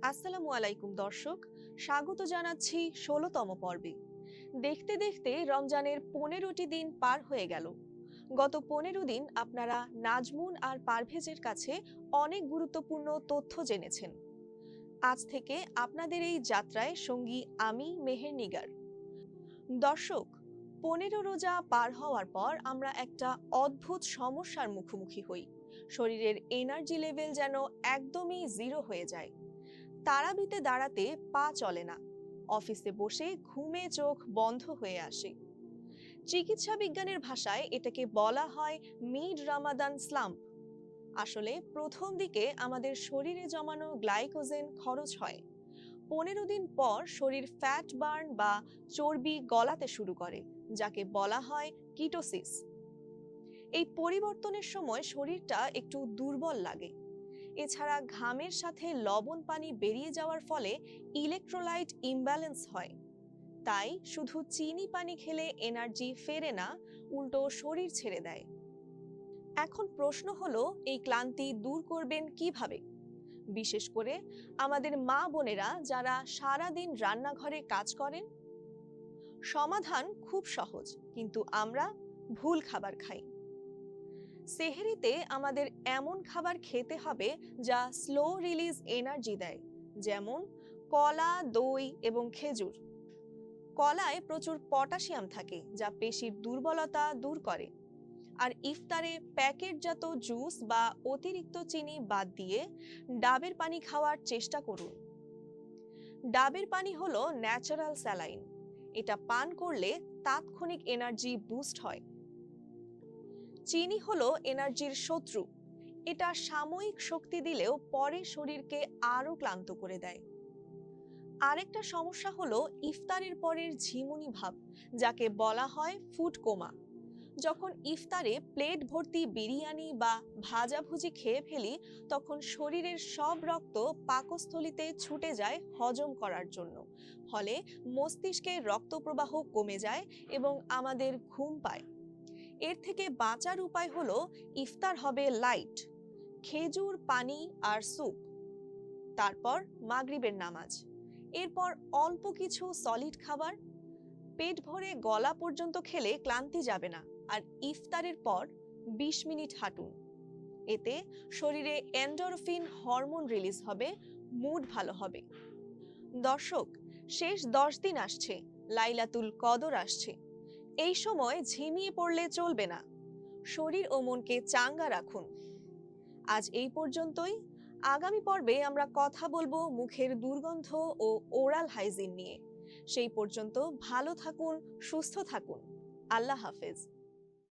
আসসালামু আলাইকুম দর্শক, স্বাগত জানাচ্ছি ১৬তম পর্বে। দেখতে দেখতে রমজানের ১৫টি দিন পার হয়ে গেল। গত ১৫ দিন আপনারা নাজমুন আর পারভেজের কাছে অনেক গুরুত্বপূর্ণ তথ্য জেনেছেন। আজ থেকে আপনাদের এই যাত্রায় সঙ্গী আমি মেহের নিগার। দর্শক, ১৫ রোজা পার হওয়ার পর আমরা একটা অদ্ভুত সমস্যার মুখোমুখি হই। শরীরের এনার্জি লেভেল যেন একদমই জিরো হয়ে যায়। তারাবিতে দাঁড়াতে পা চলে না, অফিসে বসে ঘুমে চোখ বন্ধ হয়ে আসে। চিকিৎসা বিজ্ঞানের ভাষায় এটাকে বলা হয় মিড রামাদান স্লাম্প। আসলে প্রথম দিকে আমাদের শরীরে জমানো গ্লাইকোজেন খরচ হয়। ১৫ দিন পর শরীর ফ্যাট বার্ন বা চর্বি গলাতে শুরু করে, যাকে বলা হয় কিটোসিস। এই পরিবর্তনের সময় শরীরটা একটু দুর্বল লাগে। এছাড়া ঘামের সাথে লবণ পানি বেরিয়ে যাওয়ার ফলে ইলেকট্রোলাইট ইমব্যালেন্স হয়। তাই শুধু চিনি পানি খেলে এনার্জি ফেরে না, উল্টো শরীর ছেড়ে দেয়। এখন প্রশ্ন হলো, এই ক্লান্তি দূর করবেন কিভাবে? বিশেষ করে আমাদের মা বোনেরা যারা সারা দিন রান্নাঘরে কাজ করেন। সমাধান খুব সহজ, কিন্তু আমরা ভুল খাবার খাই। সেহরিতে আমাদের এমন খাবার খেতে হবে যা স্লো রিলিজ এনার্জি দেয়, যেমন কলা, দই এবং খেজুর। কলায় প্রচুর পটাশিয়াম থাকে, যা পেশির দুর্বলতা দূর করে। আর ইফতারে প্যাকেটজাত জুস বা অতিরিক্ত চিনি বাদ দিয়ে ডাবের পানি খাওয়ার চেষ্টা করুন। ডাবের পানি হলো ন্যাচারাল স্যালাইন। এটা পান করলে তাৎক্ষণিক এনার্জি বুস্ট হয়। চিনি হলো এনার্জির শত্রু। এটা সাময়িক শক্তি দিলেও পরে শরীরকে আরো ক্লান্ত করে দেয়। আরেকটা সমস্যা হলো ইফতারের পরের ঝিমুনি ভাব, যাকে বলা হয় ফুড কোমা। যখন ইফতারে প্লেট ভর্তি বিরিয়ানি বা ভাজাভুজি খেয়ে ফেলি, তখন শরীরের সব রক্ত পাকস্থলীতে ছুটে যায় হজম করার জন্য। ফলে মস্তিষ্কে রক্ত প্রবাহ কমে যায় এবং আমাদের ঘুম পায়। এর থেকে বাঁচার উপায় হলো ইফতার হবে লাইট, খেজুর, পানি আর স্যুপ। তারপর মাগরিবের নামাজ। এরপর অল্প কিছু সলিড খাবার। পেট ভরে গলা পর্যন্ত খেলে ক্লান্তি যাবে না। আর ইফতারের পর ২০ মিনিট হাঁটুন। এতে শরীরে এন্ডোরফিন হরমোন রিলিজ হবে, মুড ভালো হবে। দর্শক, শেষ ১০ দিন আসছে, লাইলাতুল কদর আসছে। এই সময় ঝিমিয়ে পড়লে চলবে না। শরীর ও মনকে চাঙ্গা রাখুন। আজ এই পর্যন্তই। আগামী পর্বে আমরা কথা বলবো মুখের দুর্গন্ধ ও ওরাল হাইজিন নিয়ে। সেই পর্যন্ত ভালো থাকুন, সুস্থ থাকুন। আল্লাহ হাফেজ।